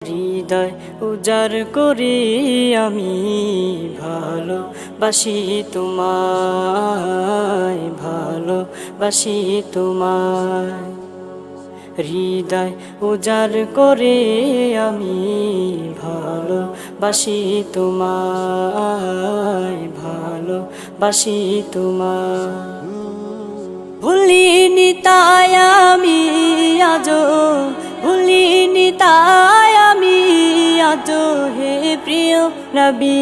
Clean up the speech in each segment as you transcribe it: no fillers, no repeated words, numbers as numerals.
হৃদয় উজাড় করে আমি ভালোবাসি তোমায়, ভালোবাসি তোমায়। হৃদয় উজাড় করে আমি ভালোবাসি তোমায়, ভালোবাসি তোমায়। ভুলিনি তাই আমি আজো, ভুলিনি তাই আমি আজো হে প্রিয় নবী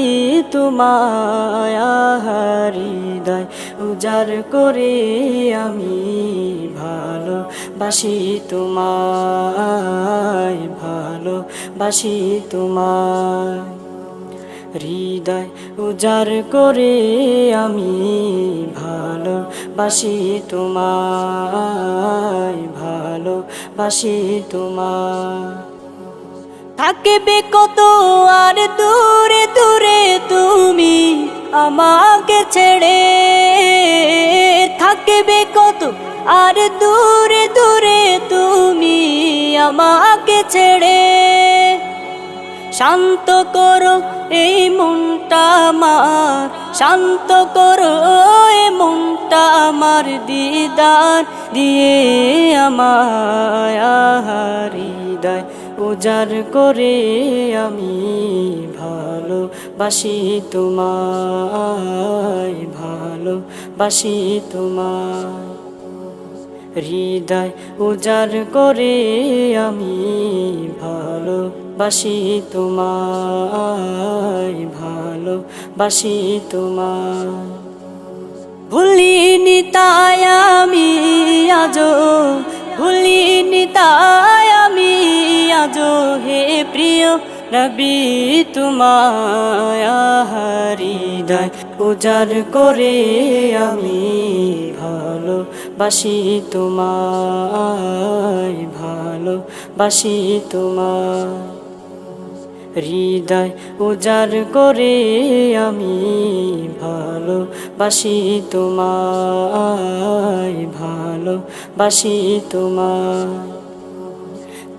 তোমায়। হৃদয় উজাড় করে আমি ভালোবাসি তোমায়, ভালোবাসি তোমায়। হৃদয় উজাড় করে আমি ভালোবাসি তোমায়, ভালোবাসি তোমায়। থাকবে কত আর দূরে দূরে তুমি আমাকে ছেড়ে, থাকবে কত আর দূরে দূরে তুমি আমাকে ছেড়ে। শান্ত করো এই মনটা আমার, শান্ত করো এই মনটা আমার, দিদার দিয়ে আমায়। হৃদয় উজাড় করে আমি ভালোবাসি তোমায়, ভালোবাসি তোমায়। হৃদয় উজাড় করে আমি ভালোবাসি তোমায়, ভালোবাসি তোমায়। ভুলিনি তাই আমি আজো, ভুলিনি তাই আমি আজো হে প্রিয় নবী তোমায়। হৃদয় উজাড় করে আমি ভালোবাসি তোমায়, ভালোবাসি তোমায়। হৃদয় উজাড় করে আমি ভালোবাসি তোমায়, ভালোবাসি তোমায়।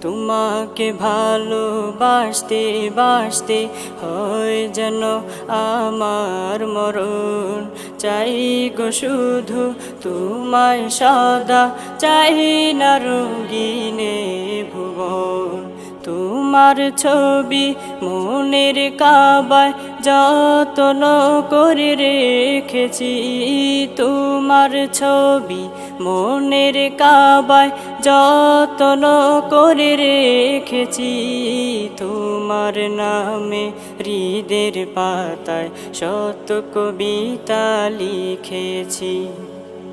তোমাকে ভালোবাসতে বাসতে হয় যেন আমার মরণ। চাই গো শুধু তোমায় সদা, চাই না রঙিনে ভুবন। তোমার ছবি মনের কাবায় যত্ন করে রেখেছি, তোমার ছবি মনের কাবায় যত্ন করে রেখেছি। তোমার নামে হৃদের পাতায় শত কবিতা লিখেছি।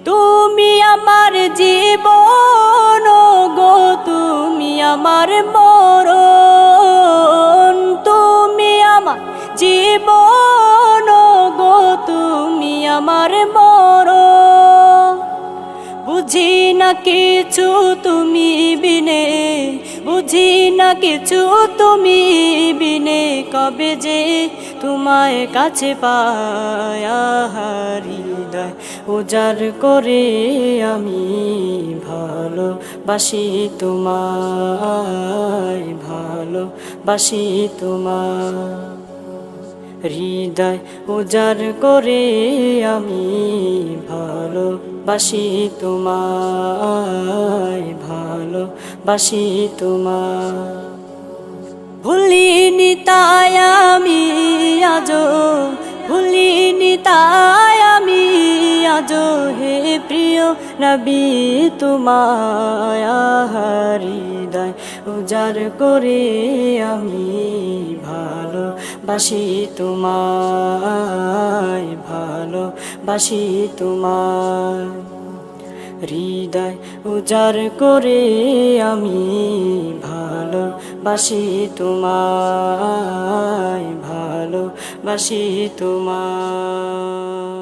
তুমি আমার জীবন গো, তুমি আমার মরণ। তুমি আমার জীবন গো, তুমি আমার মরণ। বুঝি না কিছু তুমি বিনে, বুঝি না কিছু তুমি বিনে, কবে যে তোমায় কাছে পায়। হৃদয় উজাড় করে আমি ভালোবাসি তোমায়, ভালোবাসি তোমায়। হৃদয় উজাড় করে আমি ভালোবাসি তোমায়, ভালোবাসি তোমায়। ভুলিনি তাই আমি আজো, ভুলিনি তাই আমি আজো হে প্রিয় নবী তোমায়। হৃদয় উজাড় করে আমি ভালোবাসি তোমায়, ভালোবাসি তোমায়। হৃদয় উজাড় করে আমি ভালোবাসি তোমায়, ভালোবাসি তোমায়।